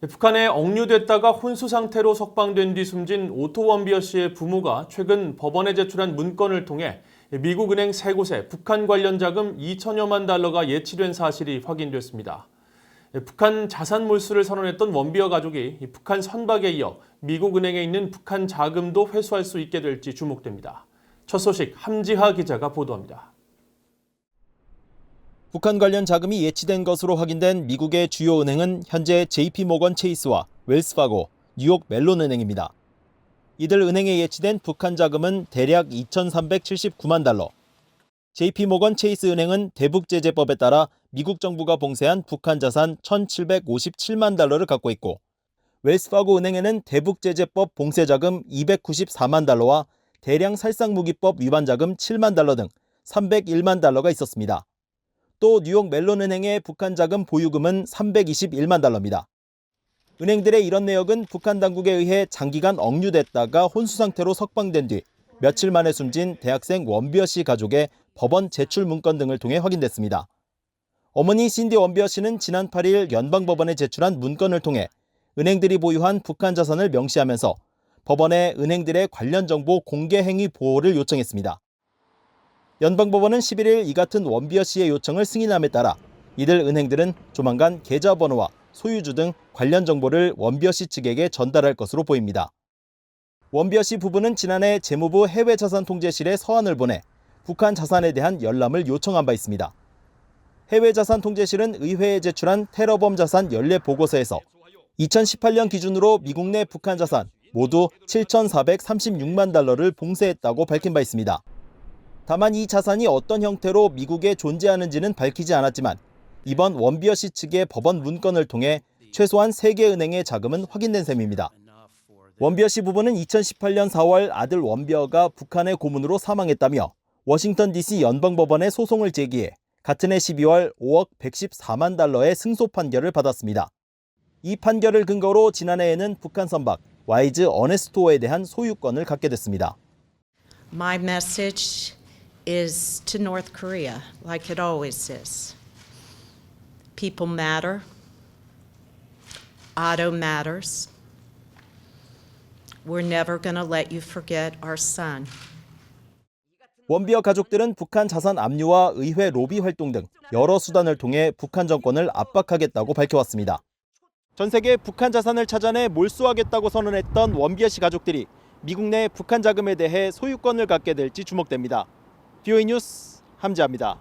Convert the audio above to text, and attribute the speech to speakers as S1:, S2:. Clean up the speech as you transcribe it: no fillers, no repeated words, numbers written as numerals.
S1: 북한에 억류됐다가 혼수 상태로 석방된 뒤 숨진 오토 원비어 씨의 부모가 최근 법원에 제출한 문건을 통해 미국 은행 세 곳에 북한 관련 자금 2천여만 달러가 예치된 사실이 확인됐습니다. 북한 자산 몰수를 선언했던 원비어 가족이 북한 선박에 이어 미국 은행에 있는 북한 자금도 회수할 수 있게 될지 주목됩니다. 첫 소식 함지하 기자가 보도합니다.
S2: 북한 관련 자금이 예치된 것으로 확인된 미국의 주요 은행은 현재 JP모건 체이스와 웰스파고, 뉴욕 멜론은행입니다. 이들 은행에 예치된 북한 자금은 대략 2,379만 달러. JP모건 체이스 은행은 대북제재법에 따라 미국 정부가 봉쇄한 북한 자산 1,757만 달러를 갖고 있고, 웰스파고 은행에는 대북제재법 봉쇄 자금 294만 달러와 대량 살상무기법 위반 자금 7만 달러 등 301만 달러가 있었습니다. 또 뉴욕 멜론은행의 북한 자금 보유금은 321만 달러입니다. 은행들의 이런 내역은 북한 당국에 의해 장기간 억류됐다가 혼수 상태로 석방된 뒤 며칠 만에 숨진 대학생 원비어 씨 가족의 법원 제출 문건 등을 통해 확인됐습니다. 어머니 신디 원비어 씨는 지난 8일 연방법원에 제출한 문건을 통해 은행들이 보유한 북한 자산을 명시하면서 법원에 은행들의 관련 정보 공개 행위 보호를 요청했습니다. 연방법원은 11일 이 같은 원비어 씨의 요청을 승인함에 따라 이들 은행들은 조만간 계좌번호와 소유주 등 관련 정보를 원비어 씨 측에게 전달할 것으로 보입니다. 원비어 씨 부부는 지난해 재무부 해외자산통제실에 서한을 보내 북한 자산에 대한 열람을 요청한 바 있습니다. 해외자산통제실은 의회에 제출한 테러범 자산 연례 보고서에서 2018년 기준으로 미국 내 북한 자산 모두 7,436만 달러를 봉쇄했다고 밝힌 바 있습니다. 다만 이 자산이 어떤 형태로 미국에 존재하는지는 밝히지 않았지만 이번 원비어 씨 측의 법원 문건을 통해 최소한 3개 은행의 자금은 확인된 셈입니다. 원비어 씨 부부는 2018년 4월 아들 원비어가 북한의 고문으로 사망했다며 워싱턴 DC 연방법원에 소송을 제기해 같은 해 12월 5억 114만 달러의 승소 판결을 받았습니다. 이 판결을 근거로 지난해에는 북한 선박 와이즈 어네스토어에 대한 소유권을 갖게 됐습니다.
S3: My message is to North Korea, like it always is. People matter. Otto matters. We're never going to let you forget our son.
S2: 원비어 가족들은 북한 자산 압류와 의회 로비 활동 등 여러 수단을 통해 북한 정권을 압박하겠다고 밝혀왔습니다. 전 세계 북한 자산을 찾아내 몰수하겠다고 선언했던 원비어 씨 가족들이 미국 내 북한 자금에 대해 소유권을 갖게 될지 주목됩니다. BOE 뉴스 함지아입니다.